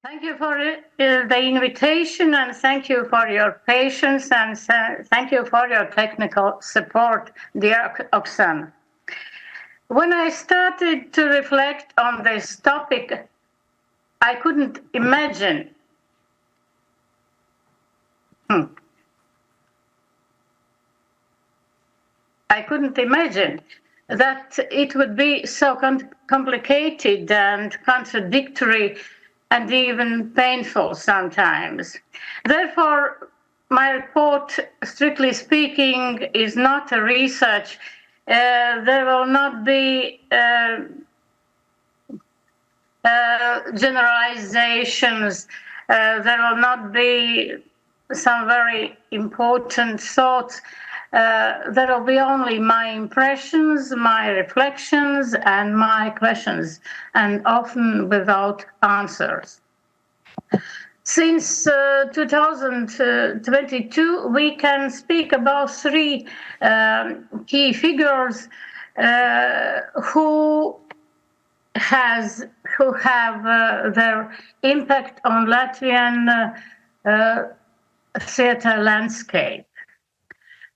Thank you for the invitation, and thank you for your patience, and thank you for your technical support, dear Oksana. When I started to reflect on this topic, I couldn't imagine that it would be so complicated and contradictory and even painful sometimes. Therefore, my report, strictly speaking, is not a research. There will not be generalizations. There will not be some very important thoughts. There will be only my impressions, my reflections, and my questions, and often without answers. Since 2022, we can speak about three key figures who have their impact on Latvian theater landscape.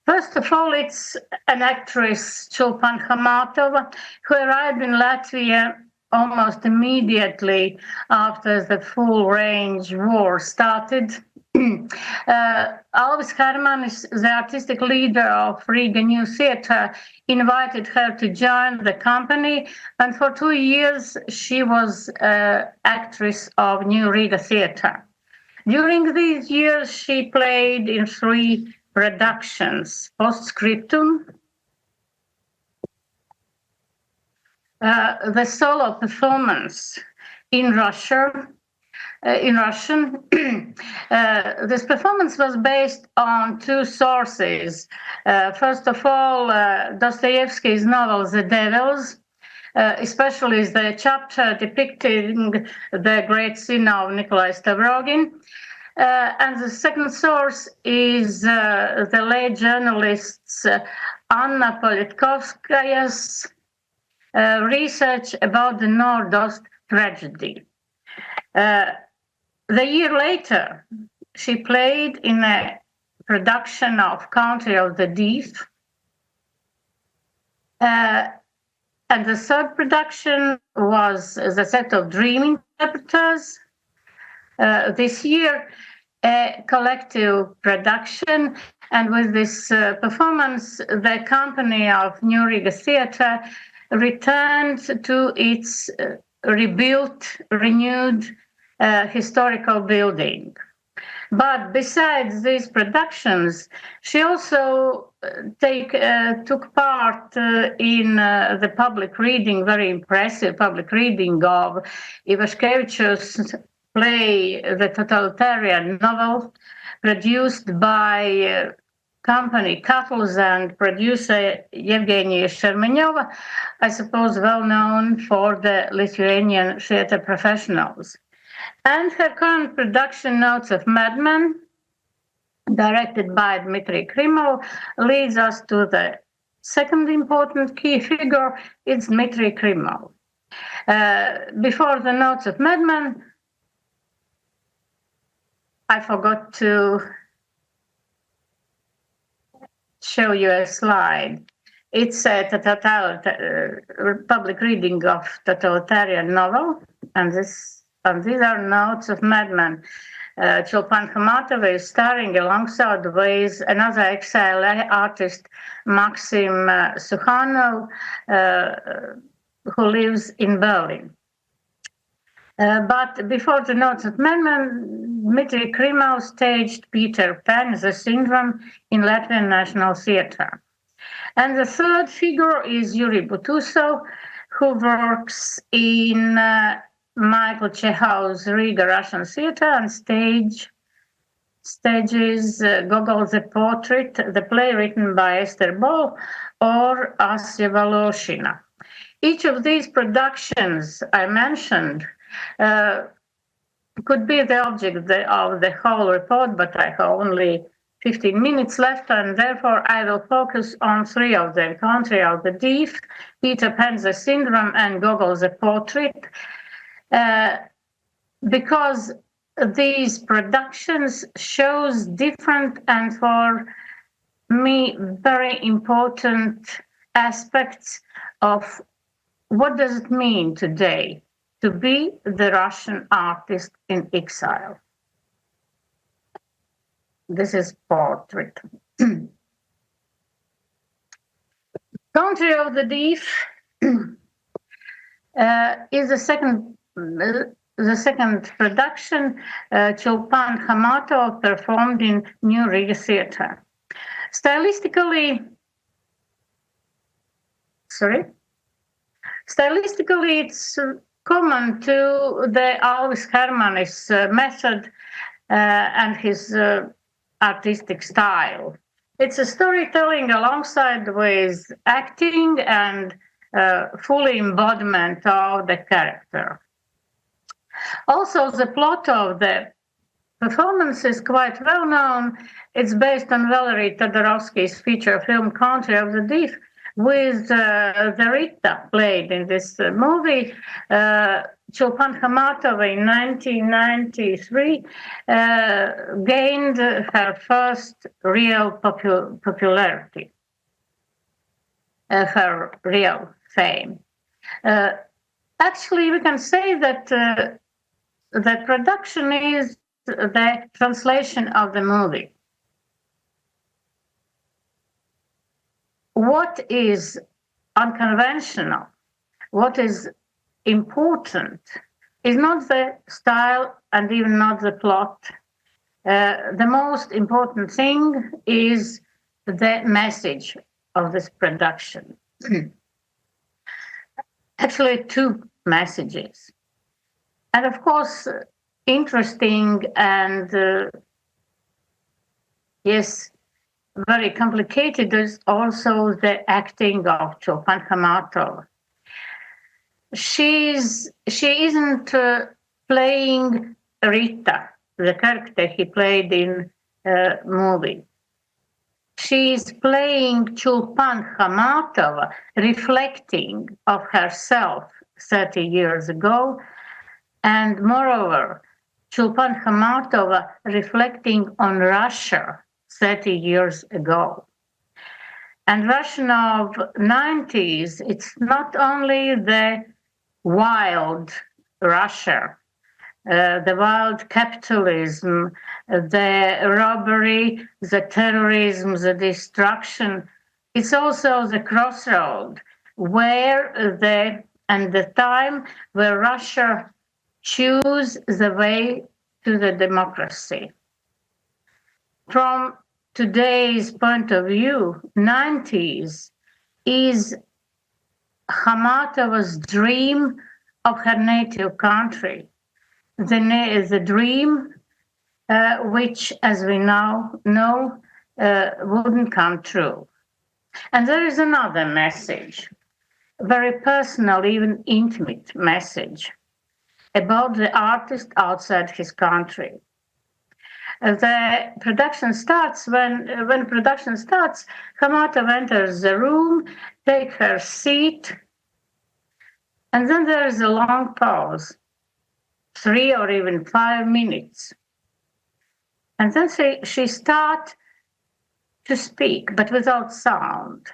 First of all, it's an actress, Chulpan Khamatova, who arrived in Latvia almost immediately after the full-range war started. Alvis Hermanis, the artistic leader of Riga New Theatre, invited her to join the company, and for 2 years she was actress of New Riga Theatre. During these years, she played in 3 productions: Postscriptum, the solo performance in Russian. This performance was based on 2 sources. First of all, Dostoevsky's novel The Devils, especially the chapter depicting the great sin of Nikolai Stavrogin. And the second source is the late journalist's Anna Politkovskaya's research about the Nordost tragedy. The year later, she played in a production of Country of the Deaf. And the third production was the set of Dream Interpreters. This year, a collective production, and with this performance, the company of New Riga Theatre returned to its rebuilt, renewed historical building. But besides these productions, she also took part in the public reading, very impressive public reading of Ivaškevičiaus play, The Totalitarian Novel, produced by company Katls and producer Yevgenia Shermenyova, I suppose well known for the Lithuanian theater professionals. And her current production, Notes of Madmen, directed by Dmitrijaus Krymovo, leads us to the second important key figure. It's Dmitrijaus Krymovo. Before the Notes of Madmen, I forgot to show you a slide. It's a public reading of Totalitarian Novel, and these are Notes of Madmen. Chulpan Khamatova is starring alongside with another exile artist, Maxim Sukhanov, who lives in Berlin. But before the Notes of Madmen, Dmitrijaus Krymovo staged Peter Pan, The Syndrome, in Latvian National Theatre. And the third figure is Yuri Butusov, who works in Michael Chekhov's Riga Russian Theatre and stages Gogol the Portrait, the play written by Esther Bol, or Asya Voloshina. Each of these productions I mentioned could be the object of the whole report, but I have only 15 minutes left, and therefore I will focus on 3 of them: Country of the Deaf, Peter Pan, The Syndrome, and Gogol the Portrait. because these productions shows different and for me very important aspects of what does it mean today to be the Russian artist in exile. This is portrait. Country of the Deaf is the second production Chulpan Khamatov performed in New Riga Theatre. Stylistically, it's common to the Alvis Hermanis method and his artistic style. It's a storytelling alongside with acting and full embodiment of the character. Also, the plot of the performance is quite well known. It's based on Valery Todorovsky's feature film Country of the Deaf, with the Rita played in this movie. Chulpan Khamatova in 1993 gained her first real popularity, her real fame. Actually, we can say that the production is the translation of the movie. What is unconventional, what is important, is not the style and even not the plot. The most important thing is the message of this production. Actually, two messages. And of course, interesting and, yes, very complicated is also the acting of Chulpan Khamatova. She isn't playing Rita, the character he played in movie. She's playing Chulpan Khamatova, reflecting of herself 30 years ago, and moreover, Chulpan Khamatova reflecting on Russia 30 years ago. And Russian of 90s, it's not only the wild Russia, the wild capitalism, the robbery, the terrorism, the destruction. It's also the crossroad where the time where Russia choose the way to the democracy. From today's point of view, 90s is Khamatova's dream of her native country, the dream which, as we now know, wouldn't come true. And there is another message, a very personal, even intimate message about the artist outside his country. The production starts when production starts. Khamatova enters the room, takes her seat, and then there is a long pause, 3 or even 5 minutes, and then she starts to speak, but without sound.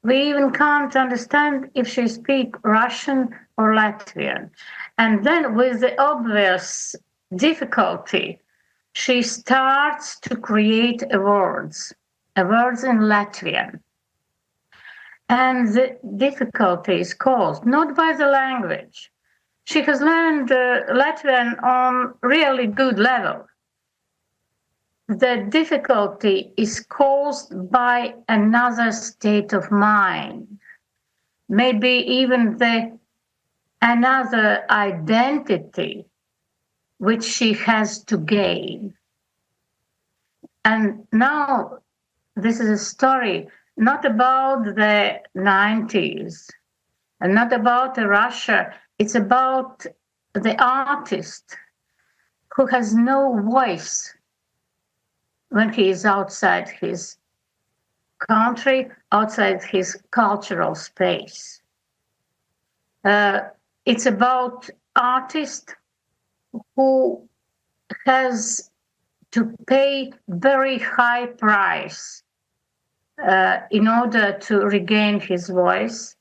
We even can't understand if she speaks Russian or Latvian, and then with the obvious difficulty, she starts to create words in Latvian. And the difficulty is caused not by the language. She has learned Latvian on really good level. The difficulty is caused by another state of mind, maybe even another identity which she has to gain. And now this is a story not about the 90s and not about Russia. It's about the artist who has no voice when he is outside his country, outside his cultural space. It's about artist who has to pay very high price in order to regain his voice,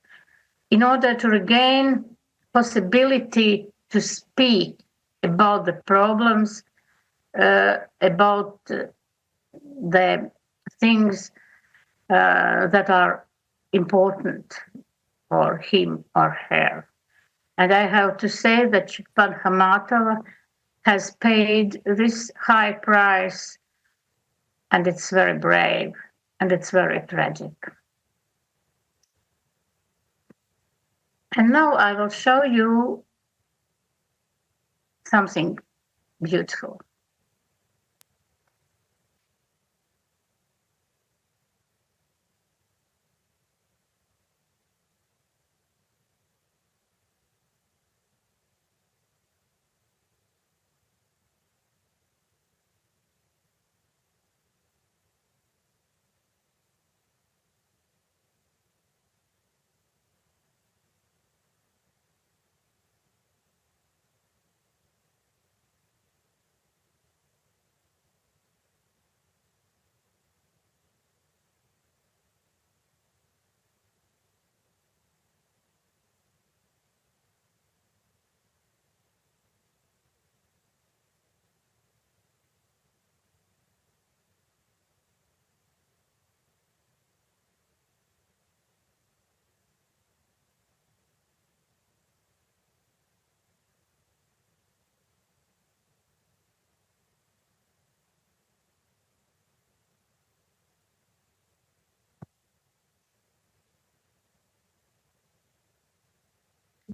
in order to regain possibility to speak about the problems, about the things that are important for him or her. And I have to say that Chikpan Hamatova has paid this high price, and it's very brave, and it's very tragic. And now I will show you something beautiful.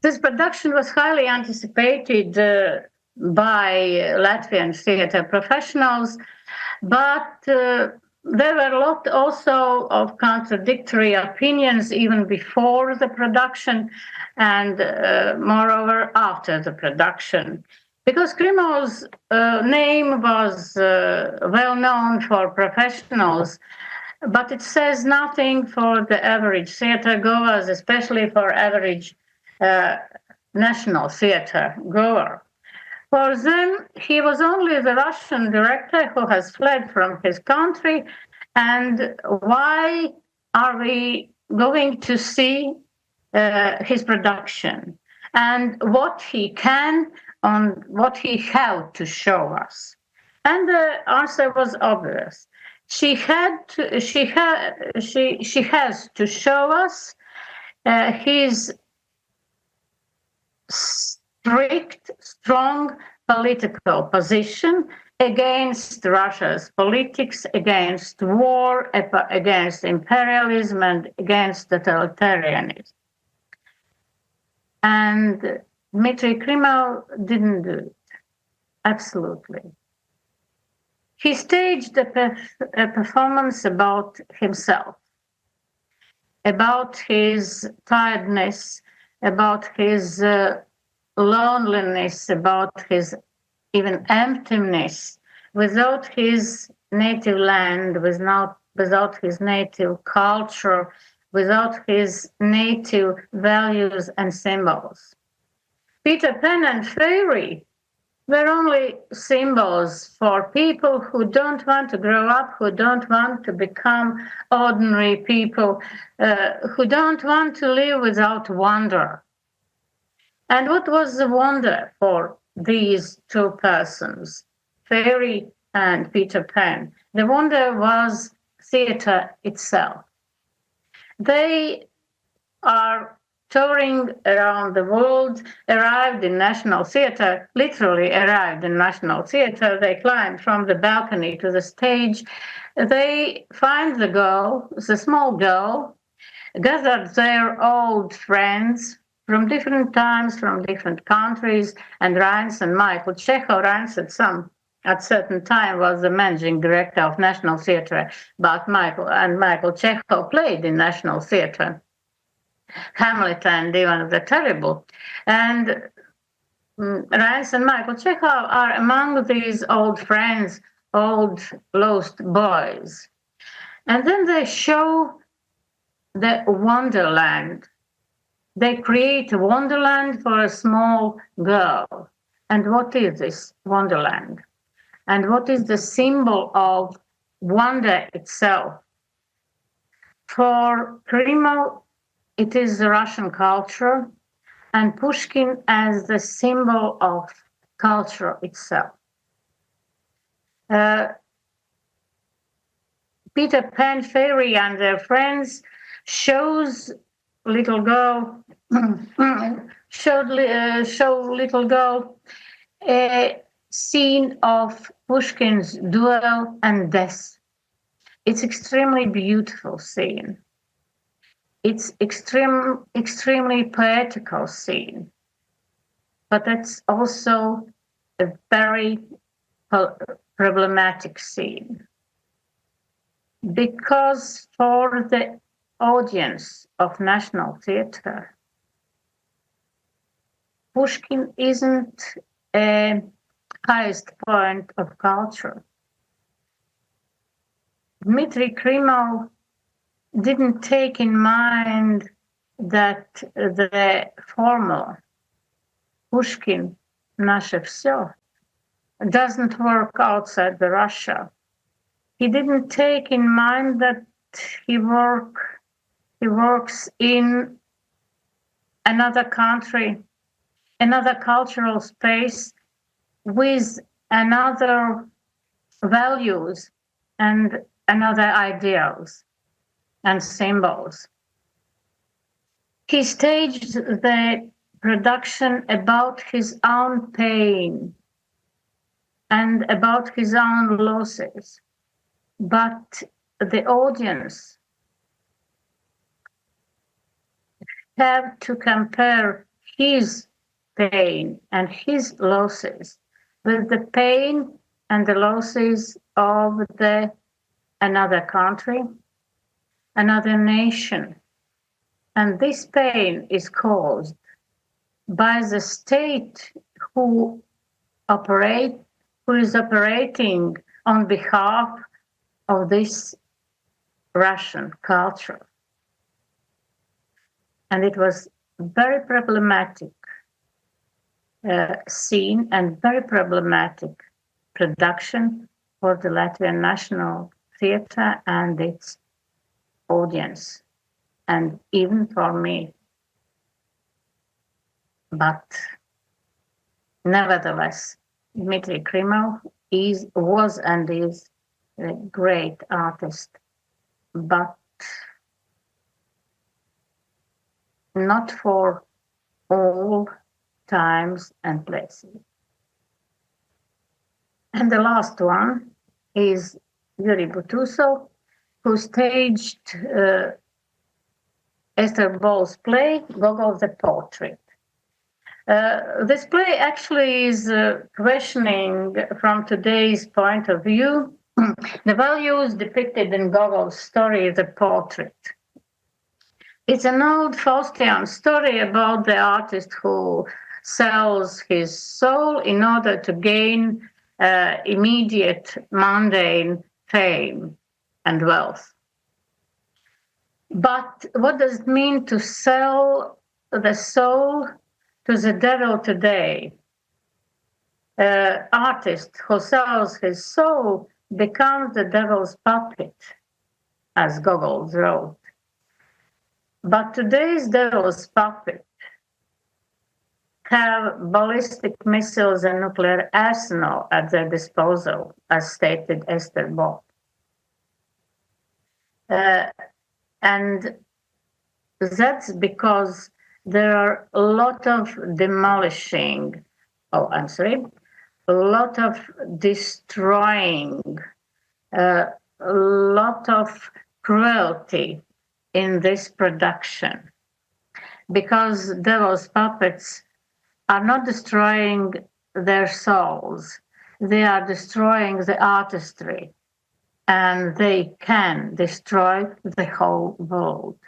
This production was highly anticipated by Latvian theater professionals, but there were a lot also of contradictory opinions even before the production and moreover after the production. Because Krymovo's name was well known for professionals, but it says nothing for the average theater goers, especially for average national theater goer. For them, he was only the Russian director who has fled from his country. And why are we going to see his production and what he can on what he had to show us? And the answer was obvious. She has to show us his strict, strong political position against Russia's politics, against war, against imperialism, and against totalitarianism. And Dmitry Krymovo didn't do it. Absolutely. He staged a performance about himself, about his tiredness, about his loneliness, about his even emptiness, without his native land, without his native culture, without his native values and symbols. Peter Pan and Fairy were only symbols for people who don't want to grow up, who don't want to become ordinary people, who don't want to live without wonder. And what was the wonder for these two persons, Fairy and Peter Pan? The wonder was theater itself. They are touring around the world, arrived in National Theatre, literally arrived in National Theatre. They climbed from the balcony to the stage. They find the girl, the small girl, gathered their old friends from different times, from different countries, and Rains and Michael Chekhov. Rains at certain time was the managing director of National Theatre, but Michael Chekhov played in National Theatre, Hamlet and Ivan the Terrible. And Rains and Michael Chekhov are among these old friends, old lost boys. And then they show the wonderland. They create a wonderland for a small girl. And what is this wonderland? And what is the symbol of wonder itself? For Krymovo, it is the Russian culture, and Pushkin as the symbol of culture itself. Peter Pan Fairy and their friends shows little girl show little girl a scene of Pushkin's duel and death. It's extremely beautiful scene. It's extremely poetical scene, but it's also a very problematic scene, because for the audience of National Theatre, Pushkin isn't a highest point of culture. Dmitry Krymovo didn't take in mind that the formula Pushkin, наше все, doesn't work outside the Russia. He didn't take in mind that he works in another country, another cultural space with another values and another ideals and symbols. He staged the production about his own pain and about his own losses, but the audience have to compare his pain and his losses with the pain and the losses of another country, another nation. And this pain is caused by the state who is operating on behalf of this Russian culture. And it was very problematic scene and very problematic production for the Latvian National Theatre and its audience, and even for me. But nevertheless, Dmitry Krymovo was and is a great artist, but not for all times and places. And the last one is Yuri Butusov, who staged Esther Boll's play, Gogol the Portrait. This play actually is questioning from today's point of view the values depicted in Gogol's story, The Portrait. It's an old Faustian story about the artist who sells his soul in order to gain immediate mundane fame and wealth. But what does it mean to sell the soul to the devil today? Artist who sells his soul becomes the devil's puppet, as Gogol wrote. But today's devil's puppet have ballistic missiles and nuclear arsenal at their disposal, as stated Esther Boll. And that's because there are a lot of destroying, a lot of cruelty in this production, because devil's puppets are not destroying their souls, they are destroying the artistry, and they can destroy the whole world.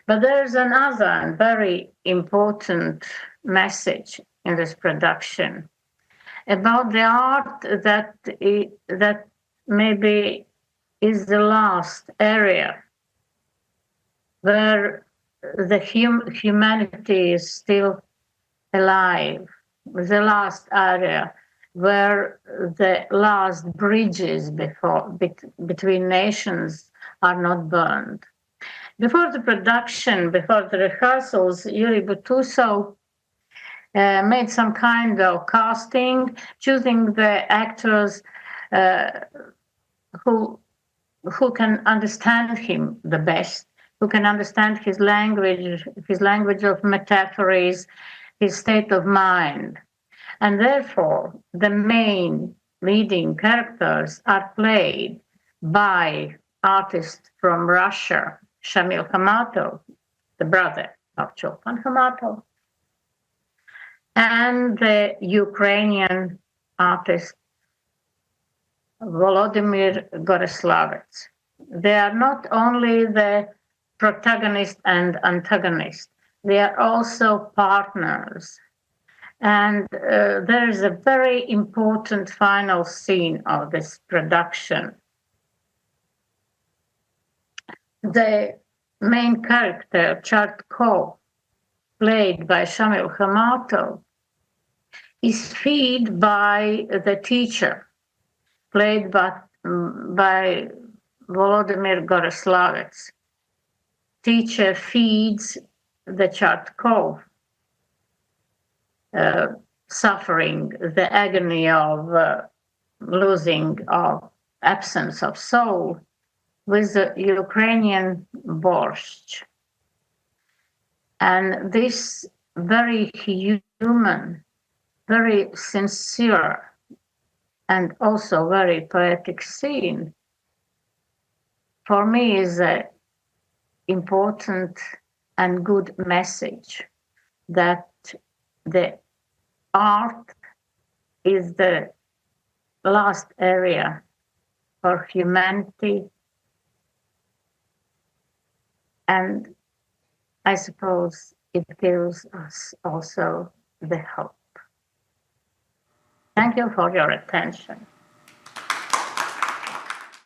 But there's another very important message in this production about the art that maybe is the last area where the humanity is still alive the last area where the last bridges between nations are not burned. Before the production, before the rehearsals, Yuri Butuso made some kind of casting, choosing the actors who can understand him the best, who can understand his language of metaphors, his state of mind. And therefore, the main leading characters are played by artists from Russia, Shamil Khamatov, the brother of Chopin Khamatov, and the Ukrainian artist Volodymyr Goroslavets. They are not only the protagonist and antagonist, they are also partners. And there is a very important final scene of this production. The main character, Chartkov, played by Shamil Khamatov, is fed by the teacher, played by Volodymyr Goroslavets. Teacher feeds the Chartkov, suffering the agony of losing, of absence of soul, with the Ukrainian borscht. And this very human, very sincere, and also very poetic scene, for me is an important and good message that the art is the last area for humanity, and I suppose it gives us also the hope. Thank you for your attention.